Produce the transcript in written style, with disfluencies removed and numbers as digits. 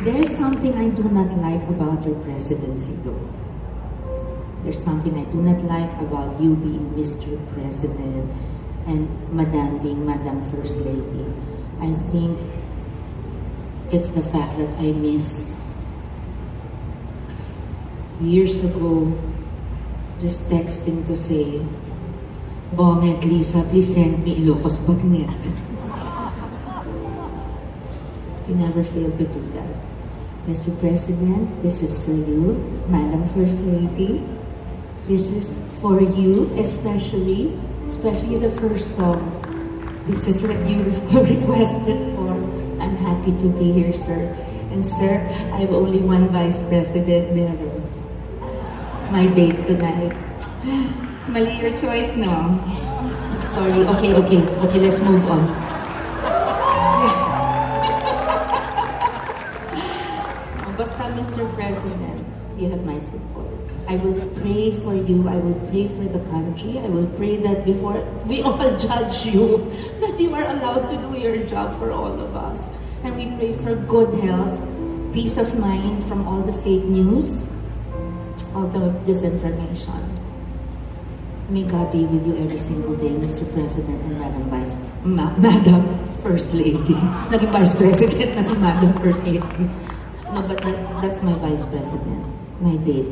There's something I do not like about your presidency, though. There's something I do not like about you being Mr. President and Madam being Madam First Lady. I think it's the fact that I miss years ago just texting to say, Bong and Lisa, please send me Ilocos Bagnet. You never fail to do that. Mr. President, this is for you. Madam First Lady, this is for you, especially the first song. This is what you requested for. I'm happy to be here, sir. And sir, I have only one vice president there. My date tonight. Mali your choice, no? Sorry, okay, let's move on. Basta, Mr. President, you have my support. I will pray for you. I will pray for the country. I will pray that before we all judge you, that you are allowed to do your job for all of us. And we pray for good health, peace of mind from all the fake news, all the disinformation. May God be with you every single day, Mr. President and Madam First Lady. Naging Vice President na si Madam First Lady. No, but that's my Vice President, my date.